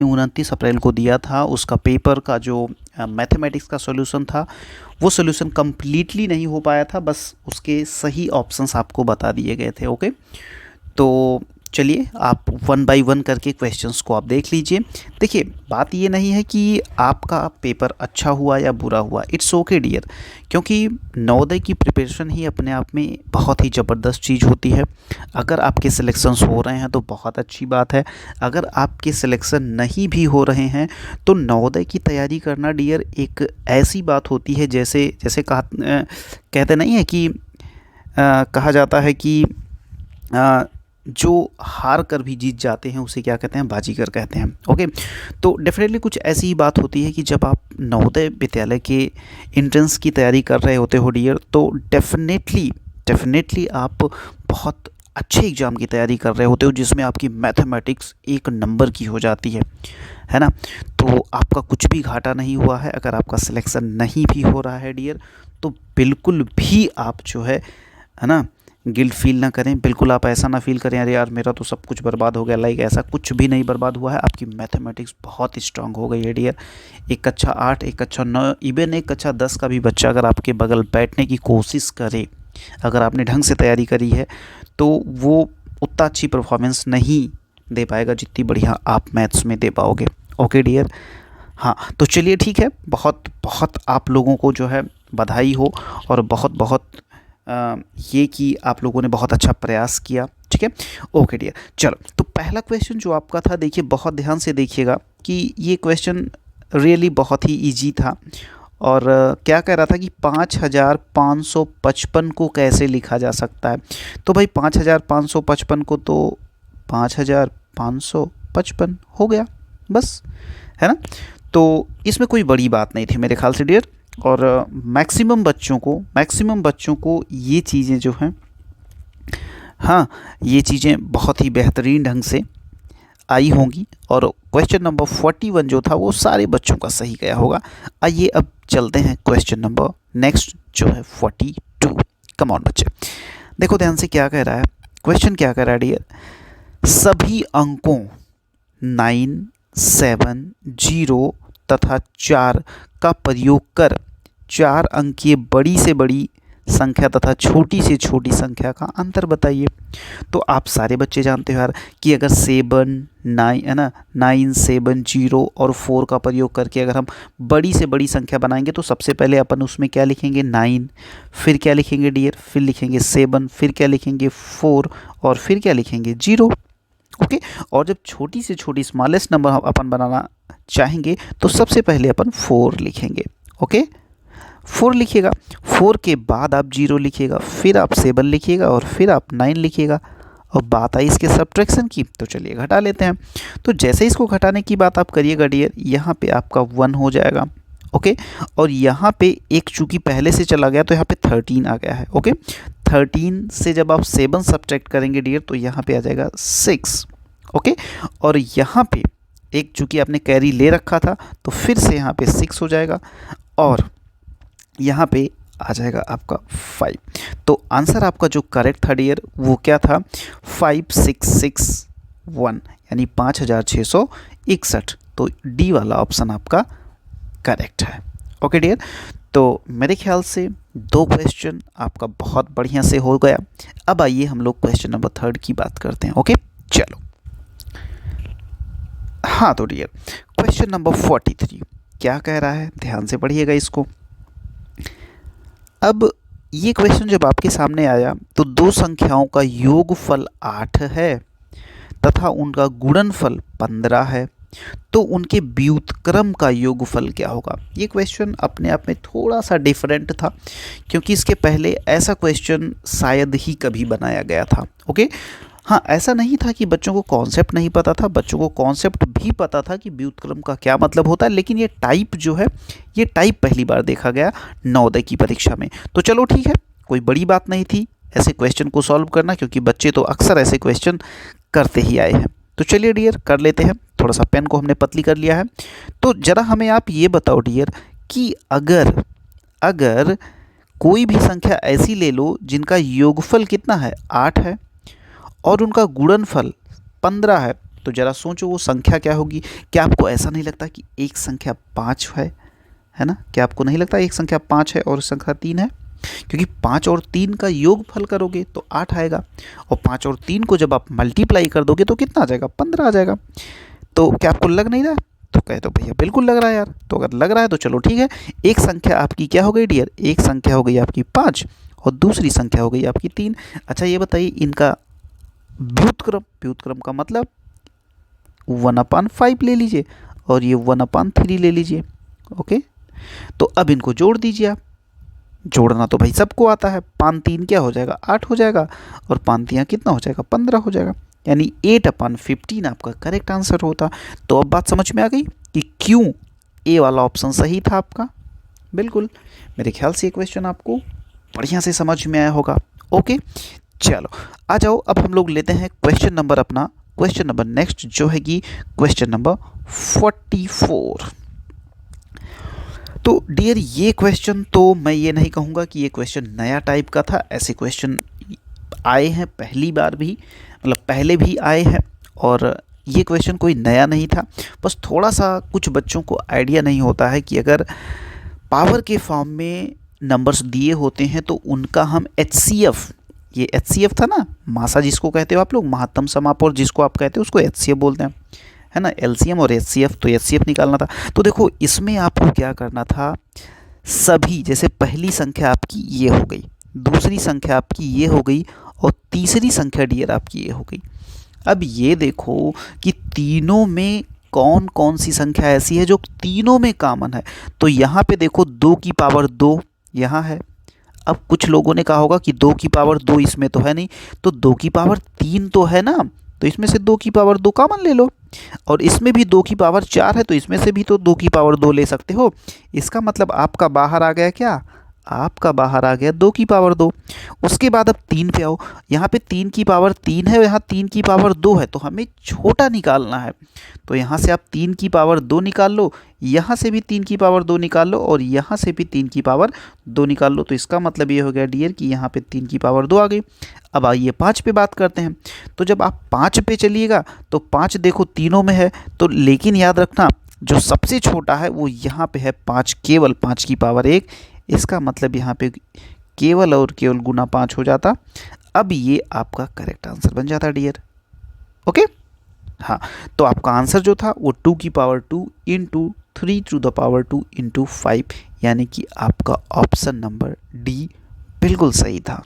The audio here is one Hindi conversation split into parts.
29 अप्रैल को दिया था, उसका पेपर का जो मैथमेटिक्स का सॉल्यूशन था वो सॉल्यूशन कम्प्लीटली नहीं हो पाया था, बस उसके सही ऑप्शंस आपको बता दिए गए थे। ओके, तो चलिए आप वन बाय वन करके क्वेश्चंस को आप देख लीजिए। देखिए, बात ये नहीं है कि आपका पेपर अच्छा हुआ या बुरा हुआ, इट्स ओके डियर, क्योंकि नवोदय की प्रिपरेशन ही अपने आप में बहुत ही ज़बरदस्त चीज़ होती है। अगर आपके सिलेक्शंस हो रहे हैं तो बहुत अच्छी बात है, अगर आपके सिलेक्शन नहीं भी हो रहे हैं तो नवोदय की तैयारी करना डियर एक ऐसी बात होती है, जैसे जैसे कहते नहीं है कि कहा जाता है कि जो हार कर भी जीत जाते हैं उसे क्या कहते हैं, बाजीगर कहते हैं। ओके, तो डेफिनेटली कुछ ऐसी ही बात होती है कि जब आप नवोदय विद्यालय के एंट्रेंस की तैयारी कर रहे होते हो डियर, तो डेफिनेटली आप बहुत अच्छे एग्ज़ाम की तैयारी कर रहे होते हो, जिसमें आपकी मैथमेटिक्स एक नंबर की हो जाती है ना। तो आपका कुछ भी घाटा नहीं हुआ है। अगर आपका सिलेक्शन नहीं भी हो रहा है डियर, तो बिल्कुल भी आप जो है ना, गिल्ट फील ना करें। बिल्कुल आप ऐसा ना फील करें अरे यार मेरा तो सब कुछ बर्बाद हो गया, लाइक ऐसा कुछ भी नहीं बर्बाद हुआ है। आपकी मैथमेटिक्स बहुत स्ट्रांग हो गई है डियर। एक कक्षा 8, एक कक्षा 9, इवन एक कक्षा 10 का भी बच्चा अगर आपके बगल बैठने की कोशिश करे, अगर आपने ढंग से तैयारी करी है, तो वो उतना अच्छी परफॉर्मेंस नहीं दे पाएगा जितनी बढ़िया आप मैथ्स में दे पाओगे। ओके डियर, हाँ तो चलिए ठीक है, बहुत बहुत आप लोगों को जो है बधाई हो, और बहुत बहुत ये कि आप लोगों ने बहुत अच्छा प्रयास किया। ठीक है, ओके डियर। चलो, तो पहला क्वेश्चन जो आपका था, देखिए बहुत ध्यान से देखिएगा कि ये क्वेश्चन रियली बहुत ही इजी था। और क्या कह रहा था कि 5555 को कैसे लिखा जा सकता है। तो भाई 5555 को तो 5555 हो गया बस, है ना। तो इसमें कोई बड़ी बात नहीं थी मेरे ख्याल से डियर। और मैक्सिमम बच्चों को ये चीज़ें जो हैं, हाँ ये चीज़ें बहुत ही बेहतरीन ढंग से आई होंगी। और क्वेश्चन नंबर 41 जो था वो सारे बच्चों का सही गया होगा। आइए अब चलते हैं क्वेश्चन नंबर नेक्स्ट जो है 42। कम ऑन बच्चे, देखो ध्यान से क्या कह रहा है क्वेश्चन, क्या कह रहा है डियर। सभी अंकों 9, 7, 0 तथा 4 का प्रयोग कर 4 अंकीय बड़ी से बड़ी संख्या तथा छोटी से छोटी संख्या का अंतर बताइए। तो आप सारे बच्चे जानते हो यार कि अगर 7, 9 है ना, 9, 7, 0 और 4 का प्रयोग करके अगर हम बड़ी से बड़ी संख्या बनाएंगे, तो सबसे पहले अपन उसमें क्या लिखेंगे 9, फिर क्या लिखेंगे डियर, फिर लिखेंगे 7, फिर क्या लिखेंगे 4, और फिर क्या लिखेंगे 0। ओके, और जब छोटी से छोटी स्मॉलेस्ट नंबर अपन बनाना चाहेंगे तो सबसे पहले अपन 4 लिखेंगे। ओके, 4 लिखिएगा, 4 के बाद आप 0 लिखिएगा, फिर आप 7 लिखिएगा, और फिर आप 9 लिखिएगा। और बात आई इसके सब्ट्रैक्शन की, तो चलिए घटा लेते हैं। तो जैसे इसको घटाने की बात आप करिएगा डियर, यहाँ पे आपका 1 हो जाएगा। ओके, और यहाँ पे एक चूँकि पहले से चला गया तो यहाँ पे 13 आ गया है। ओके, 13 से जब आप 7 सब्ट्रैक्ट करेंगे डियर, तो यहाँ पे आ जाएगा 6। ओके, और यहाँ पे एक चूँकि आपने कैरी ले रखा था तो फिर से यहाँ पे 6 हो जाएगा, और यहाँ पे आ जाएगा आपका 5। तो आंसर आपका जो करेक्ट था डियर वो क्या था, 5661, यानी 5661। तो डी वाला ऑप्शन आपका करेक्ट है। ओके डियर, तो मेरे ख्याल से 2 क्वेश्चन आपका बहुत बढ़िया से हो गया। अब आइए हम लोग क्वेश्चन नंबर 3 की बात करते हैं। ओके, चलो, हाँ तो डियर क्वेश्चन नंबर 43 क्या कह रहा है, ध्यान से पढ़िएगा इसको। अब ये क्वेश्चन जब आपके सामने आया तो 2 संख्याओं का योगफल 8 है तथा उनका गुणनफल 15 है, तो उनके व्युत्क्रम का योगफल क्या होगा। ये क्वेश्चन अपने आप में थोड़ा सा डिफरेंट था, क्योंकि इसके पहले ऐसा क्वेश्चन शायद ही कभी बनाया गया था। ओके, हाँ ऐसा नहीं था कि बच्चों को कॉन्सेप्ट नहीं पता था, बच्चों को कॉन्सेप्ट भी पता था कि व्युत्क्रम का क्या मतलब होता है, लेकिन ये टाइप जो है, ये टाइप पहली बार देखा गया नवोदय की परीक्षा में। तो चलो ठीक है, कोई बड़ी बात नहीं थी ऐसे क्वेश्चन को सॉल्व करना, क्योंकि बच्चे तो अक्सर ऐसे क्वेश्चन करते ही आए हैं। तो चलिए डियर कर लेते हैं, थोड़ा सा पेन को हमने पतली कर लिया है। तो ज़रा हमें आप ये बताओ डियर कि अगर कोई भी संख्या ऐसी ले लो जिनका योगफल कितना है 8 है और उनका गुणनफल 15 है, तो ज़रा सोचो वो संख्या क्या होगी। क्या आपको ऐसा नहीं लगता कि एक संख्या 5 है ना? क्या आपको नहीं लगता एक संख्या 5 है और संख्या 3 है? क्योंकि 5 और 3 का योगफल करोगे तो 8 आएगा, और 5 और 3 को जब आप मल्टीप्लाई कर दोगे तो कितना आ जाएगा? 15 आ जाएगा। तो क्या आपको लग नहीं रहा है? तो कहे तो भैया बिल्कुल लग रहा है यार। तो अगर लग रहा है तो चलो ठीक है, एक संख्या आपकी क्या हो गई डियर? एक संख्या हो गई आपकी 5 और दूसरी संख्या हो गई आपकी 3। अच्छा ये बताइए इनका व्युत्क्रम, व्युत्क्रम का मतलब 1/5 ले लीजिए और ये 1/3 ले लीजिए। ओके, तो अब इनको जोड़ दीजिए आप। जोड़ना तो भाई सबको आता है। 5 3 क्या हो जाएगा? 8 हो जाएगा, और 5 3 कितना हो जाएगा? 15 हो जाएगा, यानी 8/15 आपका करेक्ट आंसर होता। तो अब बात समझ में आ गई कि क्यों ए वाला ऑप्शन सही था आपका। बिल्कुल, मेरे ख्याल से ये क्वेश्चन आपको बढ़िया से समझ में आया होगा। ओके, चलो आ जाओ, अब हम लोग लेते हैं क्वेश्चन नंबर अपना, क्वेश्चन नंबर नेक्स्ट जो है कि क्वेश्चन नंबर 44। तो डियर ये क्वेश्चन तो मैं ये नहीं कहूँगा कि ये क्वेश्चन नया टाइप का था। ऐसे क्वेश्चन आए हैं पहली बार भी, मतलब पहले भी आए हैं, और ये क्वेश्चन कोई नया नहीं था। बस थोड़ा सा कुछ बच्चों को आइडिया नहीं होता है कि अगर पावर के फॉर्म में नंबर्स दिए होते हैं तो उनका हम HCF, ये HCF था ना, मासा जिसको कहते हो आप लोग, महत्तम समापवर्ग जिसको आप कहते हो उसको HCF बोलते हैं, है ना? LCM और HCF, तो HCF निकालना था। तो देखो इसमें आपको क्या करना था, सभी जैसे पहली संख्या आपकी ये हो गई, दूसरी संख्या आपकी ये हो गई, और तीसरी संख्या डियर आपकी ये हो गई। अब ये देखो कि तीनों में कौन कौन सी संख्या ऐसी है जो तीनों में कॉमन है। तो यहाँ पे देखो 2 की पावर 2 यहाँ है। अब कुछ लोगों ने कहा होगा कि 2 की पावर 2 इसमें तो है नहीं, तो 2 की पावर 3 तो है ना, तो इसमें से 2 की पावर 2 कॉमन ले लो। और इसमें भी 2 की पावर 4 है, तो इसमें से भी तो 2 की पावर 2 ले सकते हो। इसका मतलब आपका बाहर आ गया क्या? आपका बाहर आ गया 2 की पावर 2। उसके बाद अब 3 पे आओ, यहाँ पे 3 की पावर 3 है, यहाँ 3 की पावर 2 है, तो हमें छोटा निकालना है। तो यहाँ से आप 3 की पावर 2 निकाल लो, यहाँ से भी 3 की पावर 2 निकाल लो, और यहाँ से भी 3 की पावर 2 निकाल लो। तो इसका मतलब ये हो गया डियर कि यहाँ पे 3 की पावर 2 आ गई। अब आइए 5 पे बात करते हैं। तो जब आप 5 पे चलिएगा तो 5 देखो तीनों में है, तो लेकिन याद रखना जो सबसे छोटा है वो यहाँ पे है 5, केवल 5 की पावर 1। इसका मतलब यहाँ पे केवल और केवल गुना 5 हो जाता। अब ये आपका करेक्ट आंसर बन जाता डियर। ओके, हाँ, तो आपका आंसर जो था वो 2 की power 2 into 3 to the power 2 into 5, यानी कि आपका ऑप्शन नंबर डी बिल्कुल सही था।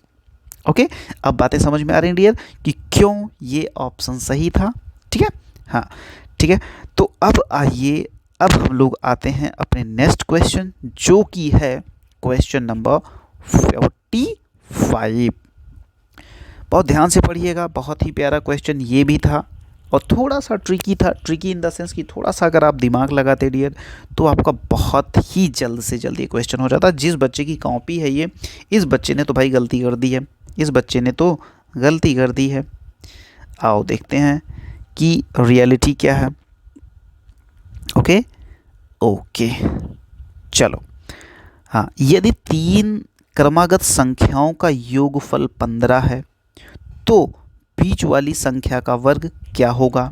ओके, अब बातें समझ में आ रही हैं डियर कि क्यों ये ऑप्शन सही था। ठीक है, हाँ ठीक है। तो अब आइए, अब हम लोग आते हैं अपने नेक्स्ट क्वेश्चन जो कि है क्वेश्चन नंबर 45। बहुत ध्यान से पढ़िएगा, बहुत ही प्यारा क्वेश्चन ये भी था, और थोड़ा सा ट्रिकी था। ट्रिकी इन द सेंस कि थोड़ा सा अगर आप दिमाग लगाते डियर तो आपका बहुत ही जल्द से जल्द ये क्वेश्चन हो जाता। जिस बच्चे की कॉपी है ये, इस बच्चे ने तो भाई गलती कर दी है, इस बच्चे ने तो गलती कर दी है। आओ देखते हैं कि रियलिटी क्या है। ओके ओके, चलो, हाँ, यदि 3 क्रमागत संख्याओं का योगफल 15 है तो बीच वाली संख्या का वर्ग क्या होगा?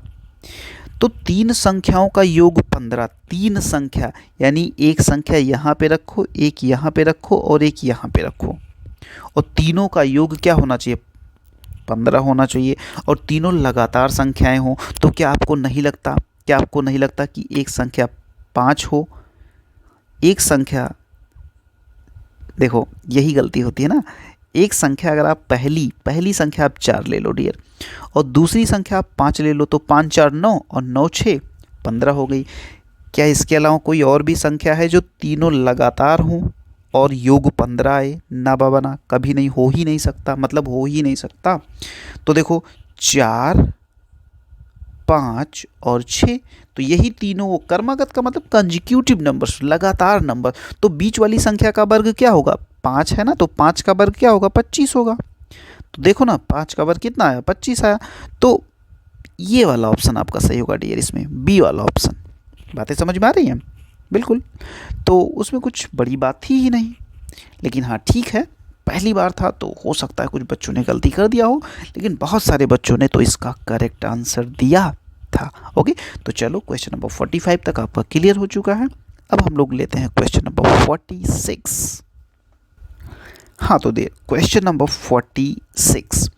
तो 3 संख्याओं का योग 15, 3 संख्या यानी एक संख्या यहाँ पे रखो, एक यहाँ पे रखो और एक यहाँ पे रखो, और तीनों का योग क्या होना चाहिए? 15 होना चाहिए। और तीनों लगातार संख्याएं हो, तो क्या आपको नहीं लगता कि एक संख्या 5 हो? एक संख्या, देखो यही गलती होती है ना, एक संख्या अगर आप पहली संख्या आप 4 ले लो डियर, और दूसरी संख्या आप 5 ले लो, तो 5 4 9 और 9 6 15 हो गई। क्या इसके अलावा कोई और भी संख्या है जो तीनों लगातार हों और योग 15 आए? ना बाबा ना, कभी नहीं, हो ही नहीं सकता, मतलब हो ही नहीं सकता। तो देखो 4 5 और 6, तो यही तीनों वो क्रमागत का मतलब कंजिक्यूटिव नंबर्स, लगातार नंबर। तो बीच वाली संख्या का वर्ग क्या होगा? 5 है ना, तो 5 का वर्ग क्या होगा? 25 होगा। तो देखो ना 5 का वर्ग कितना आया? 25 आया। तो ये वाला ऑप्शन आपका सही होगा डियर, इसमें बी वाला ऑप्शन। बातें समझ में आ रही हैं? बिल्कुल, तो उसमें कुछ बड़ी बात थी ही नहीं, लेकिन हाँ ठीक है, पहली बार था तो हो सकता है कुछ बच्चों ने गलती कर दिया हो, लेकिन बहुत सारे बच्चों ने तो इसका करेक्ट आंसर दिया। था। ओके, तो चलो क्वेश्चन नंबर 45 तक आपका क्लियर हो चुका है। अब हम लोग लेते हैं क्वेश्चन नंबर 46। हाँ, तो दे क्वेश्चन नंबर 46।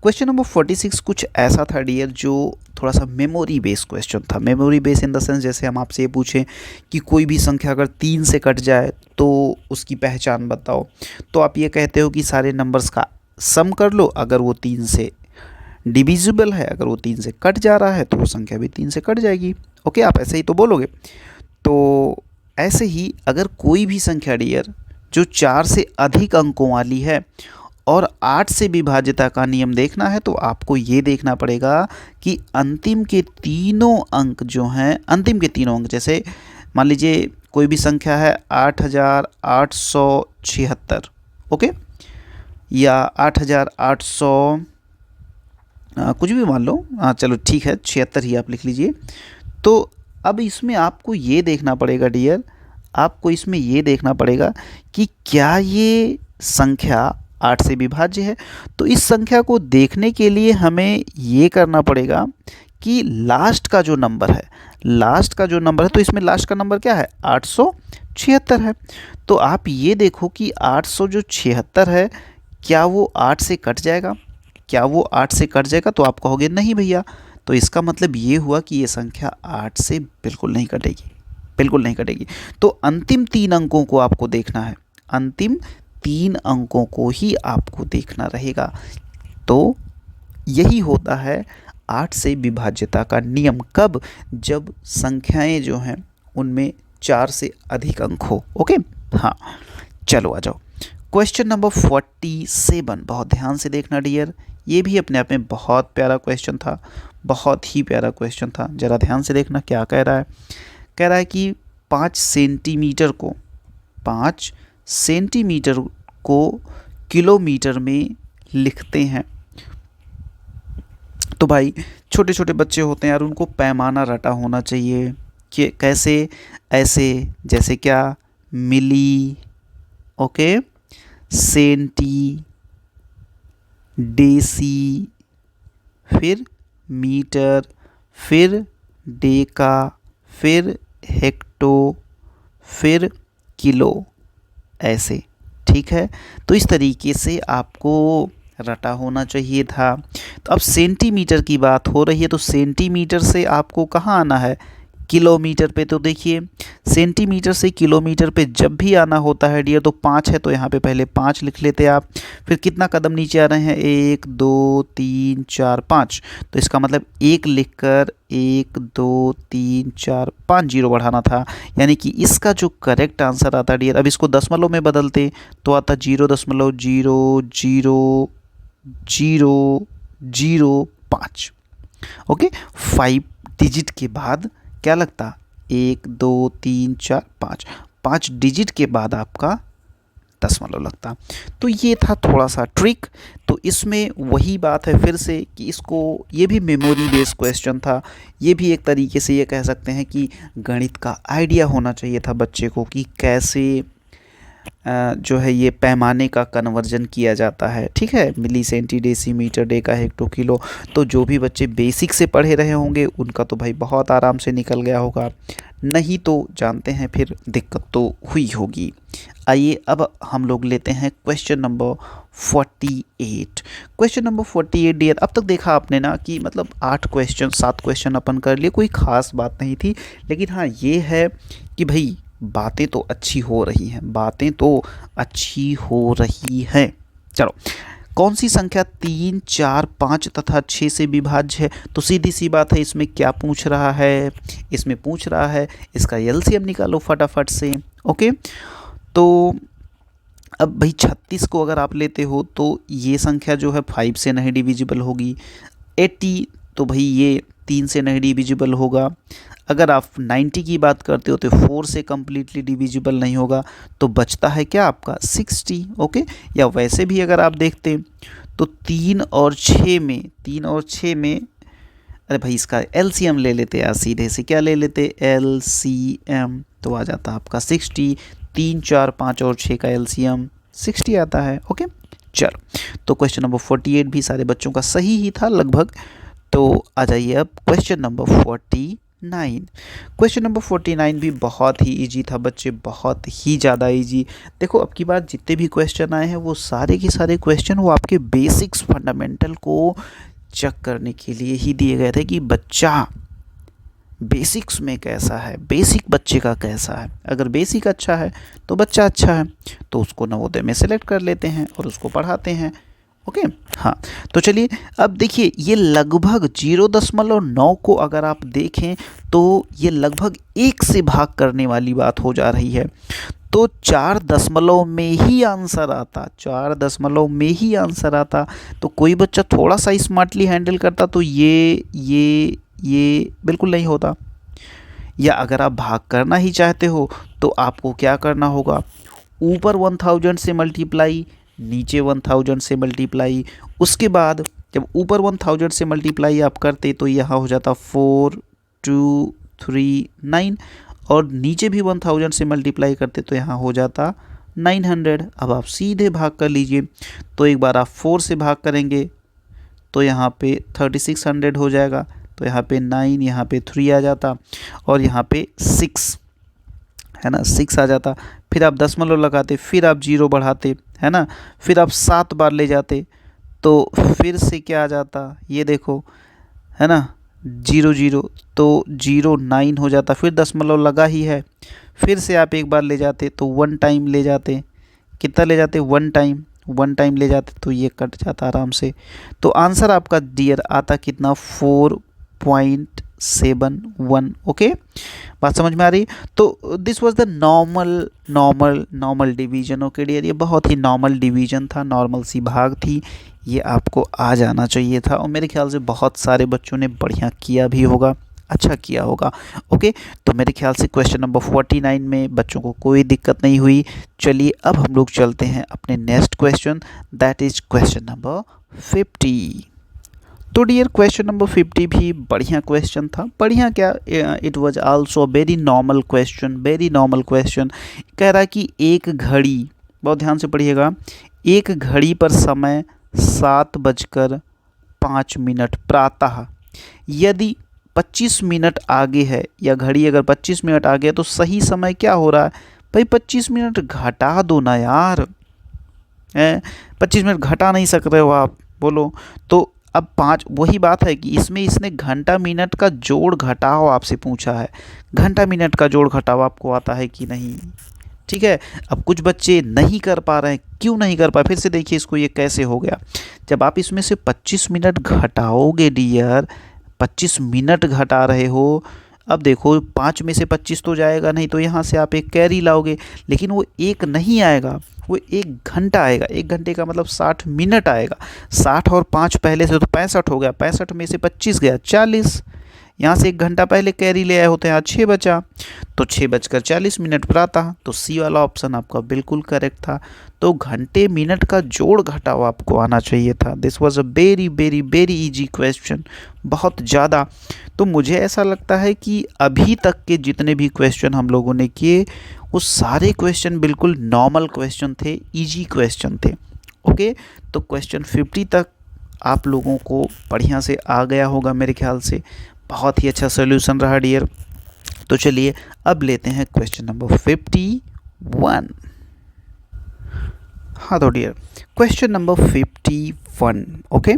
क्वेश्चन नंबर 46 कुछ ऐसा था डियर जो थोड़ा सा मेमोरी बेस्ड क्वेश्चन था। Memory based in the sense, जैसे हम आपसे ये पूछें कि कोई भी संख्या अगर 3 से कट जाए तो उसकी पहचान बताओ, तो आप ये कहते हो कि सारे नंबर्स का सम कर लो, अगर वो 3 से डिविजिबल है, अगर वो 3 से कट जा रहा है तो वो संख्या भी 3 से कट जाएगी। ओके, आप ऐसे ही तो बोलोगे। तो ऐसे ही अगर कोई भी संख्या डियर जो 4 से अधिक अंकों वाली है और 8 से विभाज्यता का नियम देखना है, तो आपको ये देखना पड़ेगा कि अंतिम के तीनों अंक जो हैं, अंतिम के तीनों अंक, जैसे मान लीजिए कोई भी संख्या है 8876, ओके, या 8800 कुछ भी मान लो, हाँ चलो ठीक है 76 ही आप लिख लीजिए। तो अब इसमें आपको ये देखना पड़ेगा डियर, आपको इसमें ये देखना पड़ेगा कि क्या ये संख्या 8 से विभाज्य है। तो इस संख्या को देखने के लिए हमें ये करना पड़ेगा कि लास्ट का जो नंबर है, लास्ट का जो नंबर है, तो इसमें लास्ट का नंबर क्या है, 876 है। तो आप ये देखो कि 876 है, क्या वो 8 से कट जाएगा, क्या वो 8 से कट जाएगा, तो आप कहोगे नहीं भैया, तो इसका मतलब ये हुआ कि ये संख्या 8 से बिल्कुल नहीं कटेगी, बिल्कुल नहीं कटेगी। तो अंतिम 3 अंकों को आपको देखना है, अंतिम 3 अंकों को ही आपको देखना रहेगा। तो यही होता है 8 से विभाज्यता का नियम। कब? जब संख्याएं जो हैं उनमें 4 से अधिक अंक हो। ओके, हाँ चलो आ जाओ क्वेश्चन नंबर 47। बहुत ध्यान से देखना डियर, ये भी अपने आप में बहुत प्यारा क्वेश्चन था, बहुत ही प्यारा क्वेश्चन था। ज़रा ध्यान से देखना क्या कह रहा है। कह रहा है कि 5 सेंटीमीटर को किलोमीटर में लिखते हैं। तो भाई छोटे छोटे बच्चे होते हैं यार, उनको पैमाना रटा होना चाहिए कि कैसे, ऐसे जैसे क्या, मिली, ओके, सेंटी, डेसी, फिर मीटर, फिर डेका, फिर हेक्टो, फिर किलो, ऐसे। ठीक है, तो इस तरीके से आपको रटा होना चाहिए था। तो अब सेंटीमीटर की बात हो रही है, तो सेंटीमीटर से आपको कहाँ आना है, किलोमीटर पे। तो देखिए सेंटीमीटर से किलोमीटर पे जब भी आना होता है डियर, तो 5 है तो यहाँ पे पहले 5 लिख लेते आप। फिर कितना कदम नीचे आ रहे हैं, 1 2 3 4 5, तो इसका मतलब 1 लिखकर 1 2 3 4 5 जीरो बढ़ाना था। यानी कि इसका जो करेक्ट आंसर आता डियर, अब इसको दशमलव में बदलते तो आता 0.000005। ओके, 5 डिजिट के बाद क्या लगता, 1 2 3 4 5, 5 डिजिट के बाद आपका दशमलव लगता। तो ये था थोड़ा सा ट्रिक। तो इसमें वही बात है फिर से कि इसको, ये भी मेमोरी बेस्ड क्वेश्चन था, ये भी एक तरीके से ये कह सकते हैं कि गणित का आइडिया होना चाहिए था बच्चे को कि कैसे जो है ये पैमाने का कन्वर्जन किया जाता है। ठीक है, milli, centi, decimetre, deca, hecto, kilo. तो जो भी बच्चे बेसिक से पढ़े रहे होंगे उनका तो भाई बहुत आराम से निकल गया होगा, नहीं तो जानते हैं फिर दिक्कत तो हुई होगी। आइए अब हम लोग लेते हैं question number 48। Question number 48 dear, अब तक देखा आपने ना कि मतलब 7 क्वेश्चन अपन कर लिए, कोई ख़ास बात नहीं थी। लेकिन हाँ ये है कि भाई बातें तो अच्छी हो रही हैं, बातें तो अच्छी हो रही हैं। चलो, कौन सी संख्या 3 4 5 तथा 6 से विभाज्य है? तो सीधी सी बात है, इसमें क्या पूछ रहा है, इसमें पूछ रहा है इसका एलसीएम निकालो फटाफट से। ओके, तो अब भाई 36 को अगर आप लेते हो तो ये संख्या जो है 5 से नहीं डिविजिबल होगी। 80 तो भाई ये 3 से नहीं डिविजिबल होगा। अगर आप 90 की बात करते हो तो 4 से कम्प्लीटली डिविजिबल नहीं होगा। तो बचता है क्या आपका 60। ओके, या वैसे भी अगर आप देखते तो 3 और 6 में अरे भाई इसका एलसीएम ले लेते यार, सीधे से क्या ले लेते, एलसीएम, तो आ जाता आपका 60। 3 4 5 और 6 का एलसीएम 60 आता है। ओके, चलो, तो क्वेश्चन नंबर 48 भी सारे बच्चों का सही ही था लगभग। तो आ जाइए अब क्वेश्चन नंबर 49। क्वेश्चन नंबर 49 भी बहुत ही इजी था बच्चे, बहुत ही ज़्यादा इजी। देखो अब की बार जितने भी क्वेश्चन आए हैं वो सारे के सारे क्वेश्चन वो आपके बेसिक्स फंडामेंटल को चेक करने के लिए ही दिए गए थे कि बच्चा बेसिक्स में कैसा है, बेसिक बच्चे का कैसा है। अगर बेसिक अच्छा है तो बच्चा अच्छा है, तो उसको नवोदय में सेलेक्ट कर लेते हैं और उसको पढ़ाते हैं। ओके हाँ, तो चलिए अब देखिए ये लगभग 0.9 को अगर आप देखें तो ये लगभग 1 से भाग करने वाली बात हो जा रही है। तो 4 दशमलव में ही आंसर आता, 4 दशमलव में ही आंसर आता। तो कोई बच्चा थोड़ा सा स्मार्टली हैंडल करता तो ये बिल्कुल नहीं होता। या अगर आप भाग करना ही चाहते हो तो आपको क्या करना होगा, ऊपर 1000 से मल्टीप्लाई, नीचे 1000 से मल्टीप्लाई। उसके बाद जब ऊपर 1000 से मल्टीप्लाई आप करते तो यहाँ हो जाता 4239, और नीचे भी 1000 से मल्टीप्लाई करते तो यहाँ हो जाता 900। अब आप सीधे भाग कर लीजिए। तो एक बार आप 4 से भाग करेंगे तो यहाँ पे 3600 हो जाएगा। तो यहाँ पे 9, यहाँ पे 3 आ जाता, और यहाँ पे 6 है ना, 6 आ जाता। फिर आप दशमलव लगाते, फिर आप 0 बढ़ाते है ना, फिर आप 7 बार ले जाते तो फिर से क्या आ जाता, ये देखो है ना, 0 तो 09 हो जाता। फिर दशमलव लगा ही है, फिर से आप एक बार ले जाते तो 1 टाइम ले जाते। कितना ले जाते, 1 टाइम, 1 टाइम ले जाते तो ये कट जाता आराम से। तो आंसर आपका डियर आता कितना, 4.71। ओके, बात समझ में आ रही। तो this was the normal division. Okay dear, ये बहुत ही नॉर्मल डिवीजन था, नॉर्मल सी भाग थी। ये आपको आ जाना चाहिए था, और मेरे ख्याल से बहुत सारे बच्चों ने बढ़िया किया भी होगा, अच्छा किया होगा। ओके, तो मेरे ख्याल से क्वेश्चन नंबर 49 में बच्चों को कोई दिक्कत नहीं हुई। चलिए अब हम लोग चलते हैं अपने next question, that is question number 50। तो डियर क्वेश्चन नंबर 50 भी बढ़िया क्वेश्चन था। बढ़िया क्या, it was also very normal question, very normal question. कह रहा है कि एक घड़ी, बहुत ध्यान से पढ़िएगा, एक घड़ी पर समय 7:05 प्रातः, यदि 25 मिनट आगे है, या घड़ी अगर 25 मिनट आगे है तो सही समय क्या हो रहा है। भाई 25 मिनट घटा दो ना यार, 25 मिनट घटा नहीं सक रहे हो आप, बोलो। तो अब 5, वही बात है कि इसमें इसने घंटा मिनट का जोड़ घटाव आपसे पूछा है। घंटा मिनट का जोड़ घटाव आपको आता है कि नहीं, ठीक है। अब कुछ बच्चे नहीं कर पा रहे हैं, क्यों नहीं कर पाए, फिर से देखिए इसको, ये कैसे हो गया। जब आप इसमें से 25 मिनट घटाओगे डियर, 25 मिनट घटा रहे हो, अब देखो 5 में से 25 तो जाएगा नहीं, तो यहाँ से आप एक कैरी लाओगे, लेकिन वो एक नहीं आएगा, वो 1 घंटा आएगा। 1 घंटे का मतलब 60 मिनट आएगा। 60 और 5 पहले से तो 65 हो गया, 65 में से 25 गया 40। यहाँ से 1 घंटा पहले कैरी ले आए होते हैं, आज 6 बचा, तो 6:40 प्रातः। तो सी वाला ऑप्शन आपका बिल्कुल करेक्ट था। तो घंटे मिनट का जोड़ घटाव आपको आना चाहिए था। This was a very very very easy question, बहुत ज़्यादा। तो मुझे ऐसा लगता है कि अभी तक के जितने भी क्वेश्चन हम लोगों ने किए वो सारे क्वेश्चन बिल्कुल नॉर्मल क्वेश्चन थे, इजी क्वेश्चन थे। ओके, तो क्वेश्चन 50 तक आप लोगों को बढ़िया से आ गया होगा मेरे ख्याल से। बहुत ही अच्छा सोल्यूशन रहा डियर। तो चलिए अब लेते हैं क्वेश्चन नंबर 51। हाँ तो डियर क्वेश्चन नंबर 51। ओके,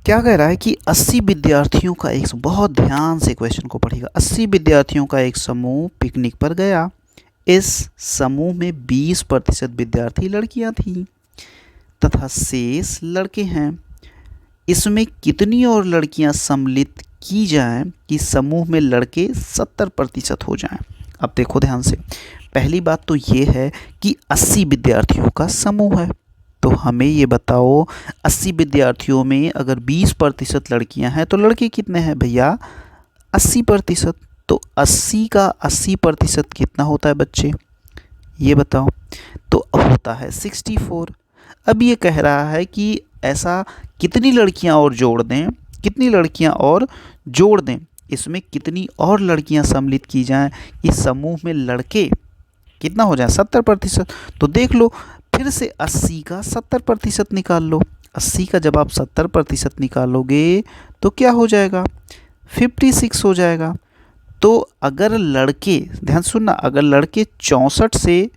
क्या कह रहा है कि 80 विद्यार्थियों का एक, बहुत ध्यान से क्वेश्चन को पढ़िएगा। 80 विद्यार्थियों का एक समूह पिकनिक पर गया। इस समूह में 20% विद्यार्थी लड़कियां थीं तथा शेष लड़के हैं। इसमें कितनी और लड़कियां सम्मिलित की जाएं कि समूह में लड़के 70% हो जाएं। अब देखो ध्यान से, पहली बात तो ये है कि 80 विद्यार्थियों का समूह है, तो हमें ये बताओ 80 विद्यार्थियों में अगर 20% लड़कियां हैं तो लड़के कितने हैं भैया, 80%। तो 80 का 80% कितना होता है बच्चे, ये बताओ। तो होता है 64। अब ये कह रहा है कि ऐसा कितनी लड़कियां और जोड़ दें, कितनी लड़कियां और जोड़ दें, इसमें कितनी और लड़कियां सम्मिलित की जाएं कि समूह में लड़के कितना हो जाए, 70%। तो देख लो फिर से 80 का 70% निकाल लो। 80 का जब आप 70% निकालोगे तो तो क्या हो जाएगा, 56 हो जाएगा। तो अगर लड़के, ध्यान सुनना, अगर लड़के 64 से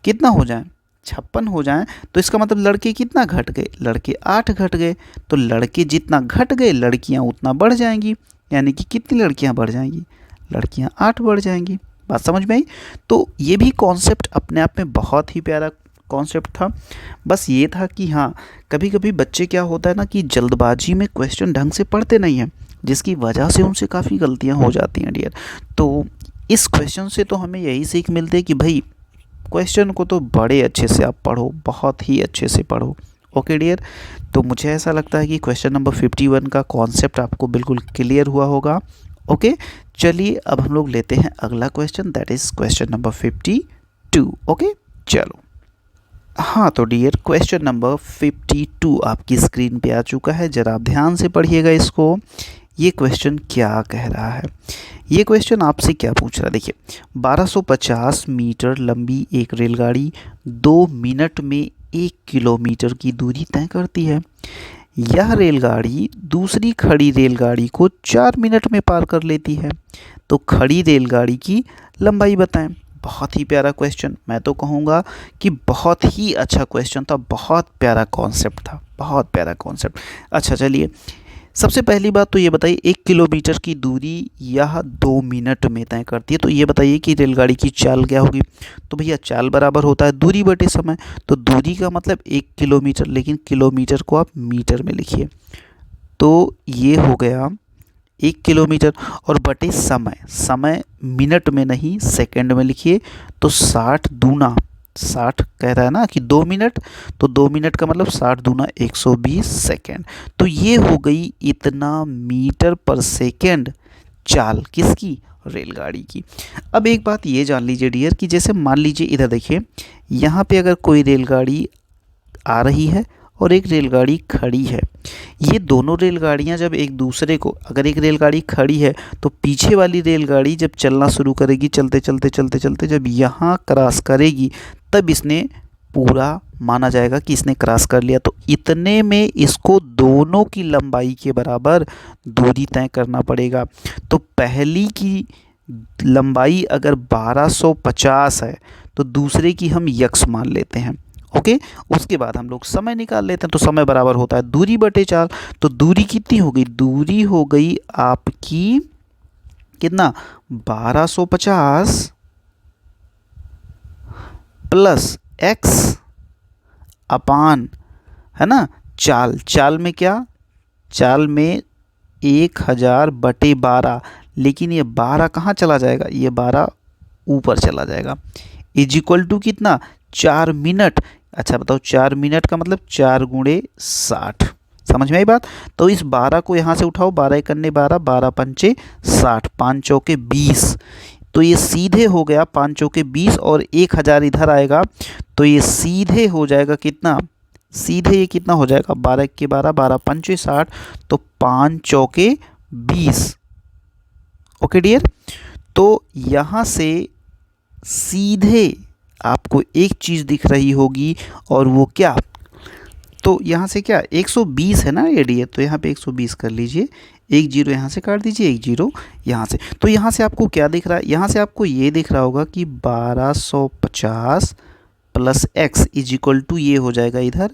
कितना हो जाए, 56 हो जाएं, तो इसका मतलब लड़के कितना घट गए, लड़के 8 घट गए। तो लड़के जितना घट गए लड़कियां उतना बढ़ जाएंगी, यानी कि कितनी लड़कियां बढ़ जाएंगी, लड़कियां 8 बढ़ जाएंगी। बात समझ में आई। तो ये भी कॉन्सेप्ट अपने आप में बहुत ही प्यारा कॉन्सेप्ट था। बस ये था कि हाँ, कभी कभी बच्चे क्या होता है ना कि जल्दबाजी में क्वेश्चन ढंग से पढ़ते नहीं हैं, जिसकी वजह से उनसे काफ़ी गलतियाँ हो जाती हैं डियर। तो इस क्वेश्चन से तो हमें यही सीख मिलती है कि भाई क्वेश्चन को तो बड़े अच्छे से आप पढ़ो, बहुत ही अच्छे से पढ़ो। Okay dear. तो मुझे ऐसा लगता है कि क्वेश्चन नंबर 51 का कॉन्सेप्ट आपको बिल्कुल क्लियर हुआ होगा। ओके, चलिए अब हम लोग लेते हैं अगला question, that is question number 52। Okay, चलो। हाँ तो डियर, क्वेश्चन नंबर 52 आपकी स्क्रीन पे आ चुका है। ज़रा आप ध्यान से पढ़िएगा इसको। ये क्वेश्चन क्या कह रहा है, ये क्वेश्चन आपसे क्या पूछ रहा है। देखिए, 1250 मीटर लंबी एक रेलगाड़ी 2 मिनट में 1 किलोमीटर की दूरी तय करती है। यह रेलगाड़ी दूसरी खड़ी रेलगाड़ी को 4 मिनट में पार कर लेती है। तो खड़ी रेलगाड़ी की लंबाई बताएं। बहुत ही प्यारा क्वेश्चन, मैं तो कहूँगा कि बहुत ही अच्छा क्वेश्चन था, बहुत प्यारा कॉन्सेप्ट था, बहुत प्यारा कॉन्सेप्ट। अच्छा चलिए, सबसे पहली बात तो ये बताइए, 1 किलोमीटर की दूरी यह 2 मिनट में तय करती है। तो ये बताइए कि रेलगाड़ी की चाल क्या होगी। तो भैया चाल बराबर होता है दूरी बटे समय। तो दूरी का मतलब 1 किलोमीटर, लेकिन किलोमीटर को आप मीटर में लिखिए। तो ये हो गया 1 किलोमीटर, और बटे समय, समय मिनट में नहीं सेकंड में लिखिए। तो 60 दूना 60 कह रहा है ना कि 2 मिनट, तो 2 मिनट का मतलब 60 दूना 120 सेकेंड। तो ये हो गई इतना मीटर पर सेकेंड चाल किसकी, रेलगाड़ी की। अब एक बात ये जान लीजिए डियर कि जैसे मान लीजिए इधर देखिए, यहाँ पे अगर कोई रेलगाड़ी आ रही है और एक रेलगाड़ी खड़ी है, ये दोनों रेलगाड़ियां जब एक दूसरे को, अगर एक रेलगाड़ी खड़ी है तो पीछे वाली रेलगाड़ी जब चलना शुरू करेगी, चलते चलते चलते चलते जब यहाँ क्रॉस करेगी, तब इसने पूरा माना जाएगा कि इसने क्रॉस कर लिया। तो इतने में इसको दोनों की लंबाई के बराबर दूरी तय करना पड़ेगा। तो पहली की लंबाई अगर 1250 है तो दूसरे की हम यक्स मान लेते हैं। ओके, उसके बाद हम लोग समय निकाल लेते हैं। तो समय बराबर होता है दूरी बटे चाल। तो दूरी कितनी हो गई, दूरी हो गई आपकी कितना, 1250 प्लस एक्स अपान, है ना, चाल। चाल में क्या, चाल में 1000 बटे 12, लेकिन ये 12 कहाँ चला जाएगा, ये 12 ऊपर चला जाएगा। इज इक्वल टू कितना, 4 मिनट। अच्छा बताओ, 4 मिनट का मतलब 4 गुणे 60, समझ में आई बात। तो इस 12 को यहाँ से उठाओ, 12 एकन्ने 12, 12 पंचे 60, 5 चौके 20। तो ये सीधे हो गया 5 चौके 20, और 1000 इधर आएगा तो ये सीधे हो जाएगा कितना, सीधे ये कितना हो जाएगा, 12 के 12, 12 पंचे 60, तो 5 चौके 20। ओके डियर, तो यहाँ से सीधे आपको एक चीज़ दिख रही होगी, और वो क्या, तो यहाँ से क्या 120 है ना ये डियर, तो यहाँ पे 120 कर लीजिए, 1 जीरो यहाँ से काट दीजिए, 1 जीरो यहाँ से। तो यहाँ से आपको क्या दिख रहा है, यहाँ से आपको ये दिख रहा होगा कि 1250 plus X is equal to, ये हो जाएगा इधर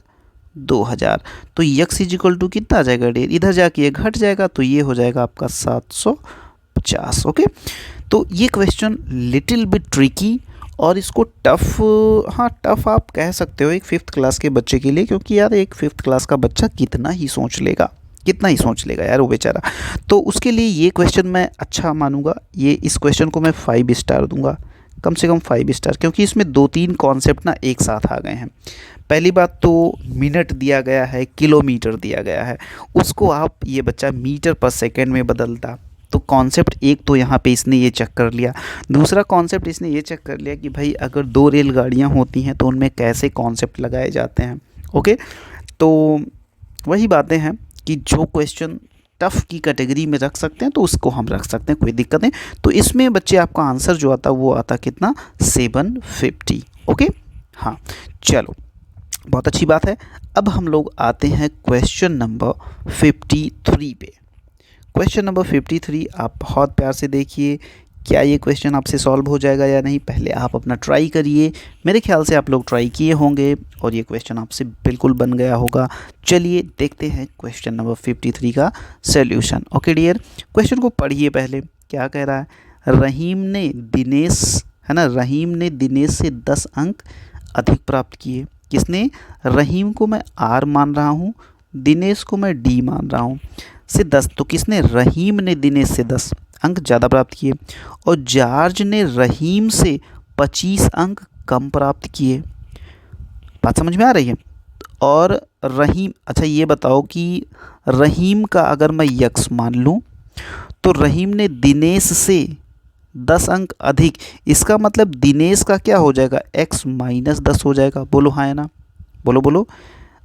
2000। तो यक्स इज इक्वल टू कितना आ जाएगा डियर, इधर जाके ये घट जाएगा, तो ये हो जाएगा आपका 750। ओके, तो ये क्वेश्चन लिटिल बिट ट्रिकी, और इसको टफ़, हाँ टफ़ आप कह सकते हो एक 5th क्लास के बच्चे के लिए, क्योंकि यार एक 5th क्लास का बच्चा कितना ही सोच लेगा, कितना ही सोच लेगा यार वो बेचारा। तो उसके लिए ये क्वेश्चन मैं अच्छा मानूंगा, ये इस क्वेश्चन को मैं 5 स्टार दूंगा, कम से कम 5 स्टार, क्योंकि इसमें 2-3 कॉन्सेप्ट ना एक साथ आ गए हैं। पहली बात तो मिनट दिया गया है, किलोमीटर दिया गया है, उसको आप, ये बच्चा मीटर पर सेकेंड में बदलता। तो कॉन्सेप्ट एक तो यहाँ पे इसने ये चेक कर लिया। दूसरा कॉन्सेप्ट इसने ये चेक कर लिया कि भाई अगर 2 रेलगाड़ियाँ होती हैं तो उनमें कैसे कॉन्सेप्ट लगाए जाते हैं। ओके, तो वही बातें हैं कि जो क्वेश्चन टफ़ की कैटेगरी में रख सकते हैं तो उसको हम रख सकते हैं, कोई दिक्कत नहीं। तो इसमें बच्चे आपका आंसर जो आता वो आता कितना, 750। ओके, हाँ चलो, बहुत अच्छी बात है। अब हम लोग आते हैं क्वेश्चन नंबर 53 पे। क्वेश्चन नंबर 53 आप बहुत प्यार से देखिए, क्या ये क्वेश्चन आपसे सॉल्व हो जाएगा या नहीं। पहले आप अपना ट्राई करिए, मेरे ख्याल से आप लोग ट्राई किए होंगे और ये क्वेश्चन आपसे बिल्कुल बन गया होगा। चलिए देखते हैं क्वेश्चन नंबर 53 का सॉल्यूशन। ओके डियर, क्वेश्चन को पढ़िए पहले। क्या कह रहा है, रहीम ने दिनेश, है ना, रहीम ने दिनेश से 10 अंक अधिक प्राप्त किए। किसने, रहीम को मैं आर मान रहा हूँ, दिनेश को मैं डी मान रहा हूँ, से 10। तो किसने, रहीम ने दिनेश से 10 अंक ज़्यादा प्राप्त किए और जॉर्ज ने रहीम से 25 अंक कम प्राप्त किए। बात समझ में आ रही है। और रहीम, अच्छा ये बताओ कि रहीम का अगर मैं यक्स मान लूँ तो रहीम ने दिनेश से 10 अंक अधिक, इसका मतलब दिनेश का क्या हो जाएगा, x माइनस 10 हो जाएगा। बोलो हाँ है ना, बोलो बोलो।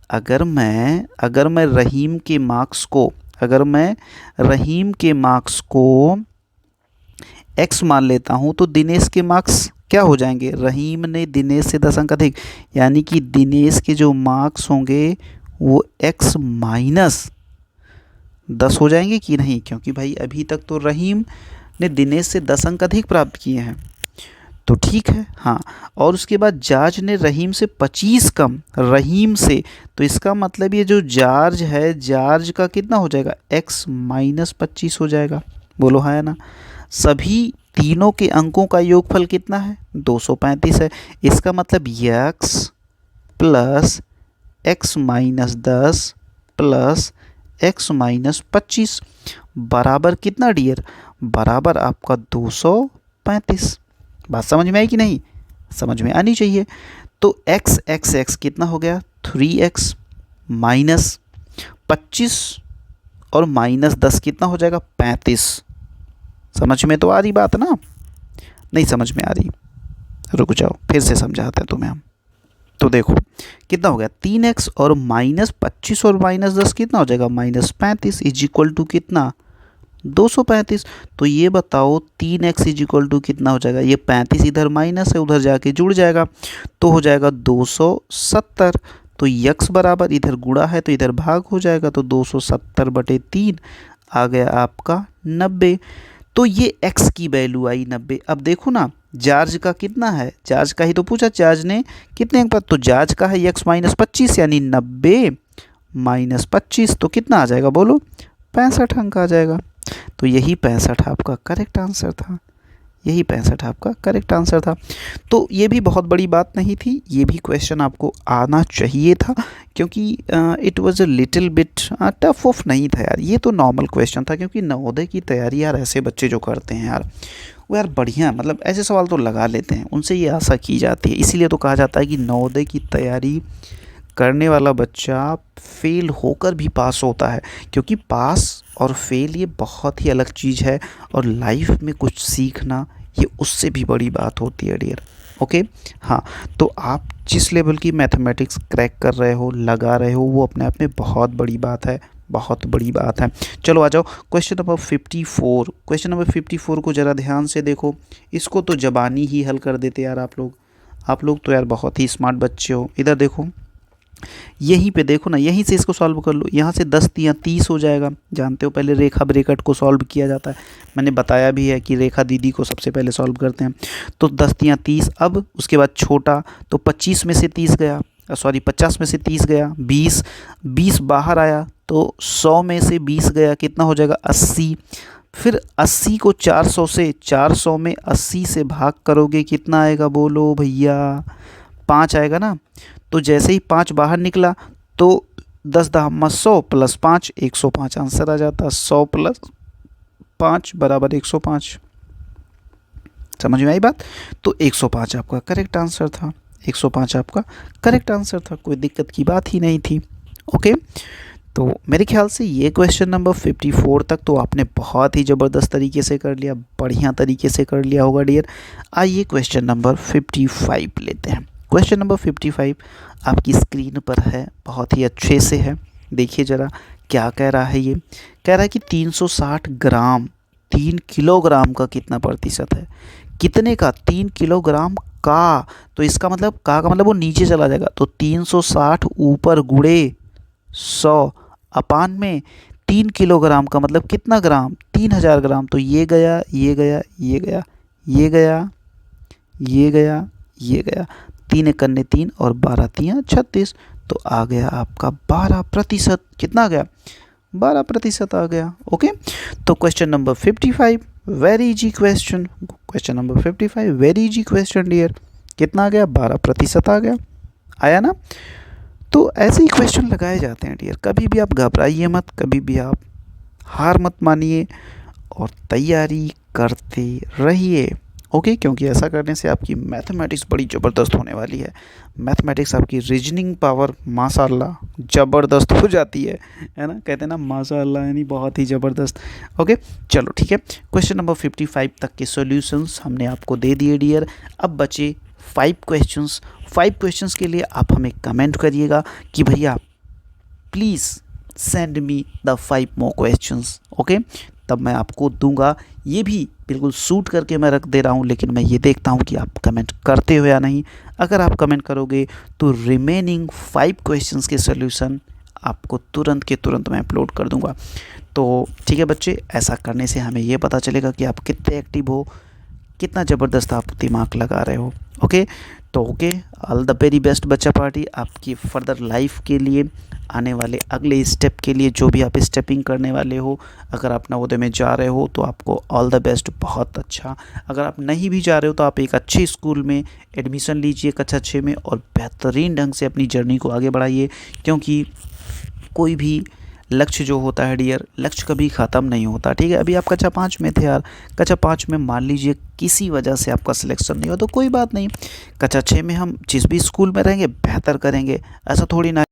अगर मैं रहीम के मार्क्स को, अगर मैं रहीम के मार्क्स को x मान लेता हूँ तो दिनेश के मार्क्स क्या हो जाएंगे, रहीम ने दिनेश से 10 अंक अधिक, यानी कि दिनेश के जो मार्क्स होंगे वो x माइनस 10 हो जाएंगे कि नहीं, क्योंकि भाई अभी तक तो रहीम ने दिनेश से 10 अंक अधिक प्राप्त किए हैं, तो ठीक है। हाँ, और उसके बाद जॉर्ज ने रहीम से 25 कम, रहीम से, तो इसका मतलब ये जो जॉर्ज है, जॉर्ज का कितना हो जाएगा, x माइनस 25 हो जाएगा। बोलो हाँ है ना। सभी तीनों के अंकों का योगफल कितना है, 235 है। इसका मतलब x plus x minus 10 plus x minus 25 बराबर कितना डियर, बराबर आपका 235। बात समझ में आई कि नहीं, समझ में आनी चाहिए। तो x कितना हो गया, 3x माइनस 25 और माइनस 10 कितना हो जाएगा, 35। समझ में तो आ रही बात ना, नहीं समझ में आ रही, रुक जाओ फिर से समझाते हैं तुम्हें हम। तो देखो कितना हो गया, 3x और माइनस 25 और माइनस 10 कितना हो जाएगा, माइनस 35 इज इक्वल टू कितना, 235। तो ये बताओ 3x इज इक्वल टू कितना हो जाएगा, ये 35 इधर माइनस है उधर जाके जुड़ जाएगा तो हो जाएगा 270। तो x बराबर इधर गुणा है तो इधर भाग हो जाएगा, तो 270/3 आ गया आपका 90। तो ये x की वैल्यू आई 90। अब देखो ना जॉर्ज का कितना है, जॉर्ज का ही तो पूछा, जॉर्ज ने कितने अंक पर, तो जॉर्ज का है x माइनस 25 यानी 90 माइनस 25 तो कितना आ जाएगा, बोलो 65 अंक आ जाएगा। तो यही 65 आपका करेक्ट आंसर था, यही 65 आपका करेक्ट आंसर था। तो ये भी बहुत बड़ी बात नहीं थी, ये भी क्वेश्चन आपको आना चाहिए था, क्योंकि it was a little bit tough of नहीं था यार, ये तो नॉर्मल क्वेश्चन था। क्योंकि नवोदय की तैयारी यार ऐसे बच्चे जो करते हैं यार, वो यार बढ़िया, मतलब ऐसे सवाल तो लगा लेते हैं, उनसे ये आशा की जाती है। इसीलिए तो कहा जाता है कि नवोदय की तैयारी करने वाला बच्चा फेल होकर भी पास होता है, क्योंकि पास और फेल ये बहुत ही अलग चीज़ है, और लाइफ में कुछ सीखना ये उससे भी बड़ी बात होती है डियर। ओके हाँ, तो आप जिस लेवल की मैथमेटिक्स क्रैक कर रहे हो, लगा रहे हो, वो अपने आप में बहुत बड़ी बात है, बहुत बड़ी बात है। चलो आ जाओ क्वेश्चन नंबर 54। क्वेश्चन नंबर 54 को ज़रा ध्यान से देखो, इसको तो ज़बानी ही हल कर देते यार आप लोग तो यार बहुत ही स्मार्ट बच्चे हो। इधर देखो, यहीं पे देखो ना, यहीं से इसको सॉल्व कर लो। यहाँ से 10 तियाँ 30 हो जाएगा। जानते हो पहले रेखा ब्रैकेट को सॉल्व किया जाता है, मैंने बताया भी है कि रेखा दीदी को सबसे पहले सॉल्व करते हैं। तो 10 तियाँ 30, अब उसके बाद छोटा, तो 25 में से 30 गया, सॉरी 50 में से 30 गया, 20 बाहर आया, तो 100 में से 20 गया, कितना हो जाएगा 80। फिर 80 को 400 से, 400 में 80 से भाग करोगे कितना आएगा, बोलो भैया 5 आएगा ना। तो जैसे ही 5 बाहर निकला तो 10 दाम 100 प्लस 5 105 आंसर आ जाता। 100 प्लस 5 बराबर 105। समझ में आई बात। तो 105 आपका करेक्ट आंसर था, 105 आपका करेक्ट आंसर था, कोई दिक्कत की बात ही नहीं थी। ओके, तो मेरे ख्याल से ये क्वेश्चन नंबर 54 तक तो आपने बहुत ही ज़बरदस्त तरीके से कर लिया, बढ़िया तरीके से कर लिया होगा डियर। आइए क्वेश्चन नंबर 55 लेते हैं। क्वेश्चन नंबर 55 आपकी स्क्रीन पर है, बहुत ही अच्छे से है, देखिए ज़रा क्या कह रहा है। ये कह रहा है कि 360 ग्राम 3 किलोग्राम का कितना प्रतिशत है, कितने का, 3 किलोग्राम का। तो इसका मतलब का मतलब वो नीचे चला जाएगा, तो 360 ऊपर गुणे 100 अपान में 3 किलोग्राम का मतलब कितना ग्राम, 3000 ग्राम। तो ये गया, ये गया, ये गया, ये गया, ये गया, ये गया, 3 एक करने 3 और 12 तियाँ 36। तो आ गया आपका 12%। कितना आ गया, 12% आ गया। ओके, तो question number 55 very easy question, question number 55 very easy question dear. कितना आ गया, 12% आ गया, आया ना। तो ऐसे ही क्वेश्चन लगाए जाते हैं डियर, कभी भी आप घबराइए मत, कभी भी आप हार मत मानिए और तैयारी करते रहिए। ओके, क्योंकि ऐसा करने से आपकी मैथमेटिक्स बड़ी ज़बरदस्त होने वाली है। मैथमेटिक्स आपकी रीजनिंग पावर माशाल्लाह ज़बरदस्त हो जाती है ना, कहते हैं ना माशाल्लाह यानी बहुत ही ज़बरदस्त। ओके, चलो ठीक है, क्वेश्चन नंबर 55 तक के सॉल्यूशंस हमने आपको दे दिए डियर। अब बचे 5 क्वेश्चंस। 5 क्वेश्चंस के लिए आप हमें कमेंट करिएगा कि भैया please send me the 5 more questions. Okay, तब मैं आपको दूंगा। ये भी बिल्कुल सूट करके मैं रख दे रहा हूँ, लेकिन मैं ये देखता हूँ कि आप कमेंट करते हो या नहीं। अगर आप कमेंट करोगे तो रिमेनिंग 5 क्वेश्चंस के सॉल्यूशन आपको तुरंत के तुरंत मैं अपलोड कर दूंगा। तो ठीक है बच्चे, ऐसा करने से हमें ये पता चलेगा कि आप कितने एक्टिव हो, कितना ज़बरदस्त आप दिमाग लगा रहे हो। ओके, तो okay, all the very best बच्चा पार्टी आपकी फर्दर लाइफ के लिए, आने वाले अगले स्टेप के लिए, जो भी आप स्टेपिंग करने वाले हो। अगर आप नवोदय में जा रहे हो तो आपको ऑल द बेस्ट, बहुत अच्छा। अगर आप नहीं भी जा रहे हो तो आप एक अच्छे स्कूल में एडमिशन लीजिए कक्षा 6 में और बेहतरीन ढंग से अपनी जर्नी को आगे बढ़ाइए, क्योंकि कोई भी लक्ष्य जो होता है डियर, लक्ष्य कभी ख़त्म नहीं होता। ठीक है, अभी आप कक्षा 5 में थे यार, कक्षा 5 में मान लीजिए किसी वजह से आपका सिलेक्शन नहीं हो तो कोई बात नहीं, कक्षा 6 में हम जिस भी स्कूल में रहेंगे बेहतर करेंगे। ऐसा थोड़ी ना